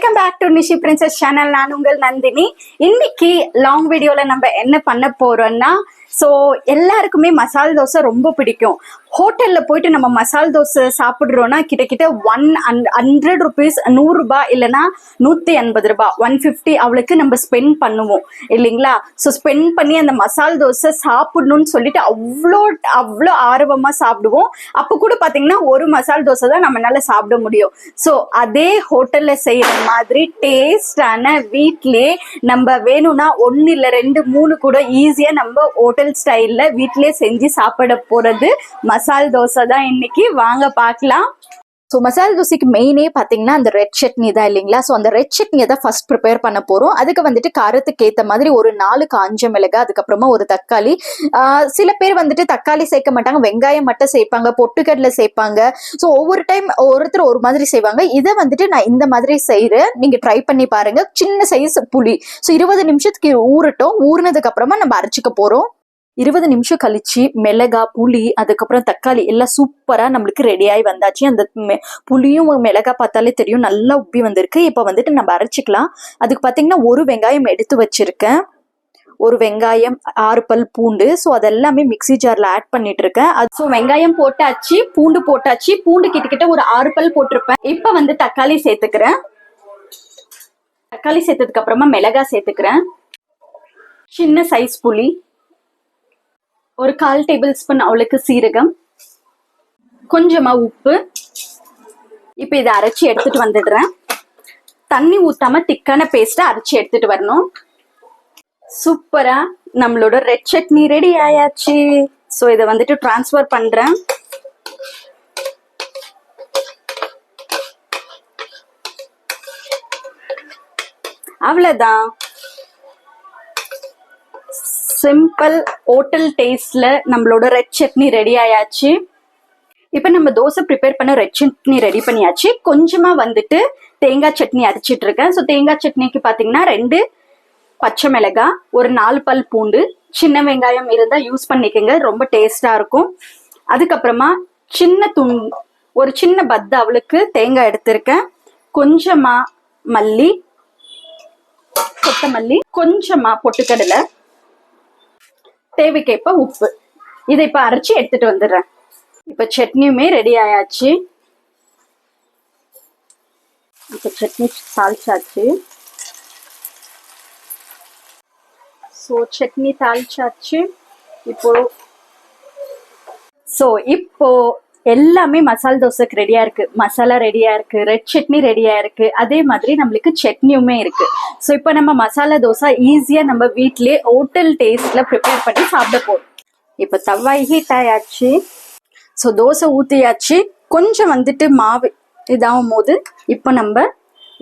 Welcome back to Nishi princess channel. நான் உங்கள் நந்தினி. இன்னைக்கு லாங் வீடியோல நம்ம என்ன பண்ண போறோம்னா, எல்லாருக்குமே மசால் தோசை ரொம்ப பிடிக்கும். ஹோட்டல்ல போயிட்டு நம்ம மசால் தோசை சாப்பிடுறோம்னா கிட்டத்தட்ட 100 rupees, 100 ரூபாய் இல்லைன்னா 180 ரூபாய், 150 அவளுக்கு நம்ம ஸ்பெண்ட் பண்ணுவோம் இல்லைங்களா? ஸ்பெண்ட் பண்ணி அந்த மசால் தோசை சாப்பிடணும்னு சொல்லிட்டு அவ்வளோ ஆர்வமா சாப்பிடுவோம். அப்போ கூட பாத்தீங்கன்னா ஒரு மசால் தோசை தான் நம்மளால சாப்பிட முடியும். அதே ஹோட்டல்ல செய்யற மாதிரி டேஸ்டான வீட்லயே நம்ம வேணும்னா 1 இல்ல 2 3 கூட ஈஸியா நம்ம ஹோட்டல் ஸ்டைல்ல வீட்லயே செஞ்சு சாப்பிட போறது மசால் தோசை தான். இன்னைக்கு வாங்க பார்க்கலாம். மசால் தோசைக்கு மெயினே பார்த்தீங்கன்னா அந்த ரெட் சட்னி தான் இல்லைங்களா? அந்த ரெட் சட்னியை தான் ஃபர்ஸ்ட் ப்ரிப்பேர் பண்ண போகிறோம். அதுக்கு வந்துட்டு காரத்துக்கு ஏற்ற மாதிரி ஒரு 4 காஞ்ச மிளகாய், அதுக்கப்புறமா ஒரு தக்காளி. சில பேர் வந்துட்டு தக்காளி சேர்க்க மாட்டாங்க, வெங்காயம் மட்டும் சேர்ப்பாங்க, பொட்டுக்கடலை சேர்ப்பாங்க. ஒவ்வொரு டைம் ஒருத்தர் ஒரு மாதிரி செய்வாங்க. இதை வந்துட்டு நான் இந்த மாதிரி செய்கிறேன், நீங்கள் ட்ரை பண்ணி பாருங்க. சின்ன சைஸ் புளி 20 நிமிஷத்துக்கு ஊறட்டும். ஊறினதுக்கு அப்புறமா நம்ம அரைச்சிக்க போகிறோம். 20 நிமிஷம் கழிச்சு மிளகா, புளி, அதுக்கப்புறம் தக்காளி எல்லாம் சூப்பரா நம்மளுக்கு ரெடியாகி வந்தாச்சு. அந்த புளியும் மிளகா பார்த்தாலே தெரியும் நல்லா உப்பி வந்திருக்கு. இப்போ வந்துட்டு நம்ம அரைச்சிக்கலாம். அதுக்கு பார்த்தீங்கன்னா ஒரு வெங்காயம் எடுத்து வச்சிருக்கேன், ஒரு வெங்காயம், 6 பல் பூண்டு. அதெல்லாமே மிக்சி ஜார்ல ஆட் பண்ணிட்டு இருக்கேன். வெங்காயம் போட்டாச்சு, பூண்டு போட்டாச்சு. பூண்டு கிட்டத்தட்ட ஒரு 6 பல் போட்டிருப்பேன். இப்போ வந்து தக்காளி சேர்த்துக்கிறேன். தக்காளி சேர்த்ததுக்கு அப்புறமா மிளகாய் சேர்த்துக்கிறேன். சின்ன சைஸ் புளி, ஒரு 1/4 டேபிள் ஸ்பூன் அவளுக்கு சீரகம், கொஞ்சமா உப்பு. இப்ப இதை அரைச்சி எடுத்துட்டு வந்துடுறேன். தண்ணி ஊத்தாம திக்கான பேஸ்டா அரைச்சி எடுத்துட்டு வரணும். சூப்பரா நம்மளோட ரெட் சட்னி ரெடி ஆயாச்சு. இதை வந்துட்டு டிரான்ஸ்ஃபர் பண்றேன். அவ்வளவுதான், சிம்பிள் ஹோட்டல் டேஸ்ட்ல நம்மளோட ரெட் சட்னி ரெடி ஆயாச்சு. இப்போ நம்ம தோசை ப்ரிப்பேர் பண்ண ரெட் சட்னி ரெடி பண்ணியாச்சு. கொஞ்சமா வந்துட்டு தேங்காய் சட்னி அரைச்சிட்டு இருக்கேன். தேங்காய் சட்னிக்கு பார்த்தீங்கன்னா 2 பச்சை மிளகாய், ஒரு 4 பல் பூண்டு, சின்ன வெங்காயம் இருந்தால் யூஸ் பண்ணிக்கோங்க, ரொம்ப டேஸ்டா இருக்கும். அதுக்கப்புறமா ஒரு சின்ன பத்து அவளுக்கு தேங்காய் எடுத்திருக்கேன். கொஞ்சமா மல்லி, கொத்தமல்லி, கொஞ்சமா பொட்டுக்கடலை, தேவைக்கேற்ப உப்பு. இதை இப்ப அரைச்சி எடுத்துட்டு வந்துடுறேன். இப்ப சட்னியுமே ரெடி ஆயாச்சு. இப்ப சட்னி தாளிச்சாச்சு. சட்னி தாளிச்சாச்சு. இப்போ எல்லாமே மசால் தோசைக்கு ரெடியா இருக்கு. மசாலா ரெடியா இருக்கு, ரெட் சட்னி ரெடியா இருக்கு, அதே மாதிரி நம்மளுக்கு சட்னியுமே இருக்கு. இப்போ நம்ம மசாலா தோசை ஈஸியா நம்ம வீட்லயே ஹோட்டல் டேஸ்ட்ல ப்ரிப்பேர் பண்ணி சாப்பிட போறோம். இப்போ தவாய் ஹீட் ஆயாச்சு. தோசை ஊத்தியாச்சு. கொஞ்சம் வந்துட்டு மாவு இதாகும் போது இப்போ நம்ம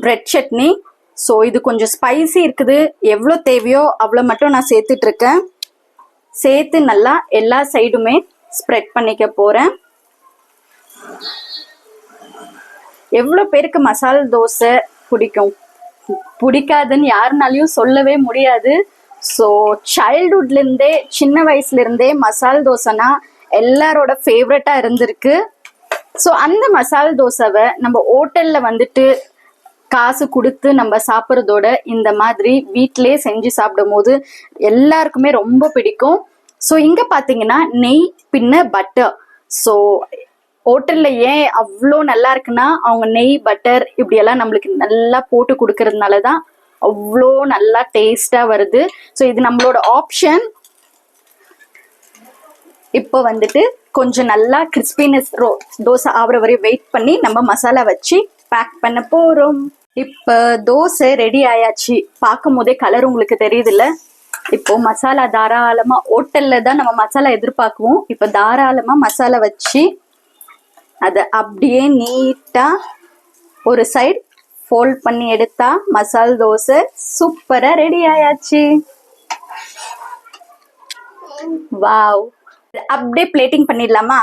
ரெட் சட்னி, இது கொஞ்சம் ஸ்பைசி இருக்குது, எவ்வளோ தேவையோ அவ்வளோ மட்டும் நான் சேர்த்துட்டு இருக்கேன். சேர்த்து நல்லா எல்லா சைடுமே ஸ்ப்ரெட் பண்ணிக்க போறேன். எவ்வளோ பேருக்கு மசால் தோசை பிடிக்கும்? பிடிக்காதுன்னு யாருனாலையும் சொல்லவே முடியாது. சைல்ட்ஹுட்ல இருந்தே, சின்ன வயசுல இருந்தே மசால் தோசைனா எல்லாரோட ஃபேவரட்டா இருந்திருக்கு. அந்த மசால் தோசைவை நம்ம ஹோட்டல்ல வந்துட்டு காசு கொடுத்து நம்ம சாப்பிட்றதோட இந்த மாதிரி வீட்டிலேயே செஞ்சு சாப்பிடும் போது எல்லாருக்குமே ரொம்ப பிடிக்கும். இங்க பாத்தீங்கன்னா நெய் பின்ன பட்டர். ஹோட்டல்ல ஏன் அவ்வளோ நல்லா இருக்குன்னா அவங்க நெய், பட்டர் இப்படியெல்லாம் நம்மளுக்கு நல்லா போட்டு கொடுக்கறதுனாலதான் அவ்வளோ நல்லா டேஸ்டா வருது. இது நம்மளோட ஆப்ஷன். இப்போ வந்துட்டு கொஞ்சம் நல்லா கிறிஸ்பினஸ் தோசை ஆகிற வரையும் வெயிட் பண்ணி நம்ம மசாலா வச்சு பேக் பண்ண போறோம். இப்போ தோசை ரெடி ஆயாச்சு. பார்க்கும் போதே கலர் உங்களுக்கு தெரியுது இல்ல? இப்போ மசாலா தாராளமா, ஹோட்டல்ல தான் நம்ம மசாலா எதிர்பார்க்குவோம். இப்போ தாராளமா மசாலா வச்சு அதை அப்படியே நீட்டா ஒரு சைடு ஃபோல்ட் பண்ணி எடுத்தா மசால் தோசை சூப்பரா ரெடி ஆயாச்சு. வாவ், அப்படியே பிளேட்டிங் பண்ணிடலாமா?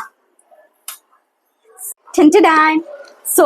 ஸோ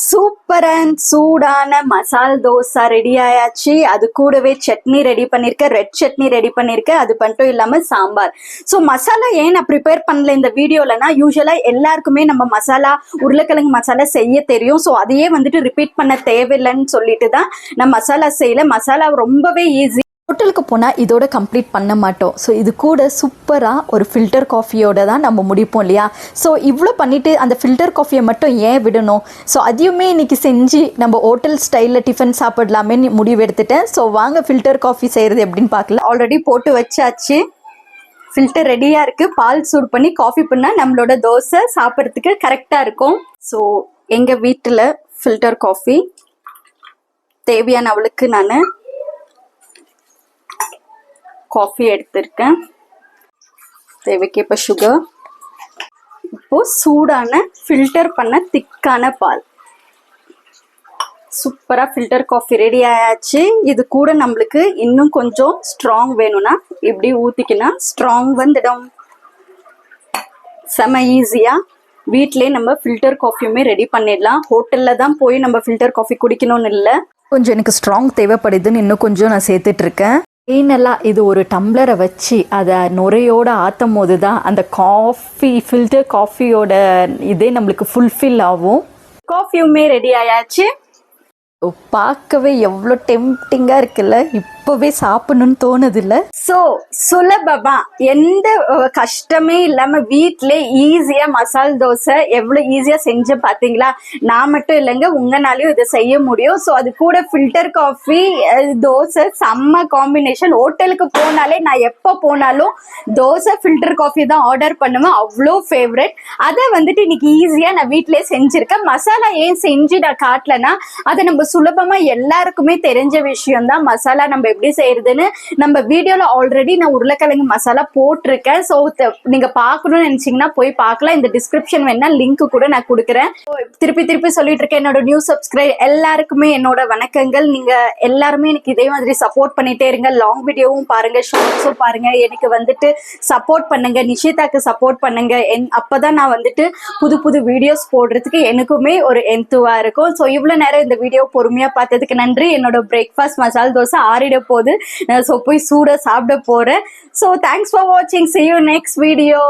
சூப்பர் அண்ட் சூடான மசால் தோசை ரெடி ஆயாச்சு. அது கூடவே சட்னி ரெடி பண்ணியிருக்கேன், ரெட் சட்னி ரெடி பண்ணியிருக்கேன். அது மட்டும் இல்லாமல் சாம்பார். ஸோ மசாலா ஏன் நான் ப்ரிப்பேர் பண்ணல இந்த வீடியோலனா, யூஸ்வலாக எல்லாருக்குமே நம்ம மசாலா உருளைக்கிழங்கு மசாலா செய்ய தெரியும். ஸோ அதையே வந்துட்டு ரிப்பீட் பண்ண தேவையில்லைன்னு சொல்லிட்டு தான் நான் மசாலா செய்யல. மசாலா ரொம்பவே ஈஸி. ஹோட்டலுக்கு போனால் இதோட கம்ப்ளீட் பண்ண மாட்டோம். ஸோ இது கூட சூப்பராக ஒரு ஃபில்டர் காஃபியோட தான் நம்ம முடிப்போம் இல்லையா. ஸோ இவ்வளோ பண்ணிவிட்டு அந்த ஃபில்டர் காஃபியை மட்டும் ஏன் விடணும்? ஸோ அதையுமே இன்றைக்கி செஞ்சு நம்ம ஹோட்டல் ஸ்டைலில் டிஃபன் சாப்பிடலாமே முடிவு எடுத்துட்டேன். ஸோ வாங்க ஃபில்டர் காஃபி செய்கிறது எப்படின்னு பார்க்கலாம். ஆல்ரெடி போட்டு வச்சாச்சு, ஃபில்டர் ரெடியாக இருக்குது. பால் சூடு பண்ணி காஃபி பண்ணால் நம்மளோட தோசை சாப்பிட்றதுக்கு கரெக்டாக இருக்கும். ஸோ எங்கள் வீட்டில் ஃபில்டர் காஃபி தேவையான அவளுக்கு நான் காஃபி எடுத்திருக்கேன், தேவைக்கேற்ப சுகர். இப்போது சூடான ஃபில்டர் பண்ண திக்கான பால். சூப்பராக ஃபில்டர் காஃபி ரெடி ஆயாச்சு. இது கூட நம்மளுக்கு இன்னும் கொஞ்சம் ஸ்ட்ராங் வேணும்னா இப்படி ஊற்றிக்கினா ஸ்ட்ராங் வந்துடும். செம ஈஸியாக வீட்டிலே நம்ம ஃபில்டர் காஃபியுமே ரெடி பண்ணிடலாம். ஹோட்டலில் தான் போய் நம்ம ஃபில்டர் காஃபி குடிக்கணும்னு இல்லை. கொஞ்சம் எனக்கு ஸ்ட்ராங் தேவைப்படுதுன்னு இன்னும் கொஞ்சம் நான் சேர்த்துட்ருக்கேன். ஏனெல்லாம் இது ஒரு டம்ளரை வச்சு அதை நுரையோடு ஆற்றும் போது தான் அந்த காஃபி ஃபில்டர் காஃபியோட இதே நம்மளுக்கு ஃபுல்ஃபில் ஆகும். காஃபியுமே ரெடி ஆயாச்சு. பார்க்கவே எவ்வளோ டெம்ப்டிங்காக இருக்குல்ல, இப்போவே சாப்பிடணும்னு தோணுதில்ல. ஸோ சுலபமா எந்த கஷ்டமே இல்லாமல் வீட்டிலே ஈஸியாக மசால் தோசை எவ்வளோ ஈஸியாக செஞ்சு பார்த்தீங்களா? நான் மட்டும் இல்லைங்க, உங்களாலையும் இதை செய்ய முடியும். ஸோ அது கூட ஃபில்டர் காஃபி தோசை செம்ம காம்பினேஷன். ஹோட்டலுக்கு போனாலே நான் எப்போ போனாலும் தோசை ஃபில்டர் காஃபி தான் ஆர்டர் பண்ணுவேன், அவ்வளோ ஃபேவரட். அதை வந்துட்டு இன்னைக்கு ஈஸியாக நான் வீட்டிலே செஞ்சுருக்கேன். மசாலா ஏன் செஞ்சு நான் காட்டலைன்னா, அதை நம்ம சுலபமா எல்லாருக்குமே தெரிஞ்ச விஷயம் தான். மசாலா நம்ம எப்படி செய்யறதுன்னு நம்ம வீடியோல ஆல்ரெடி நான் உருளைக்கிழங்கு மசாலா போட்டிருக்கேன். ஸோ நீங்க பார்க்கணும்னு நினைச்சீங்கன்னா போய் பார்க்கலாம். இந்த டிஸ்கிரிப்ஷன் வேணா லிங்க் கூட நான் கொடுக்குறேன். திருப்பி சொல்லிட்டு இருக்கேன், என்னோட நியூ சப்ஸ்கிரைப் எல்லாருக்குமே என்னோட வணக்கங்கள். நீங்க எல்லாருமே எனக்கு இதே மாதிரி சப்போர்ட் பண்ணிட்டே இருங்க. லாங் வீடியோவும் பாருங்க, ஷார்ட்ஸும் பாருங்க. எனக்கு வந்துட்டு சப்போர்ட் பண்ணுங்க, நிஷிதாக்கு சப்போர்ட் பண்ணுங்க. அப்பதான் நான் வந்துட்டு புது வீடியோஸ் போடுறதுக்கு எனக்குமே ஒரு எந்துவா இருக்கும். ஸோ இவ்வளவு நேரம் இந்த வீடியோ பொறுமையா பார்த்ததுக்கு நன்றி. என்னோட பிரேக்ஃபாஸ்ட் மசால் தோசை ஆறிட போகுது. ஸோ போய் சூட சாப்பிட போறேன். ஸோ தேங்க்ஸ் ஃபார் வாட்சிங். See you next video.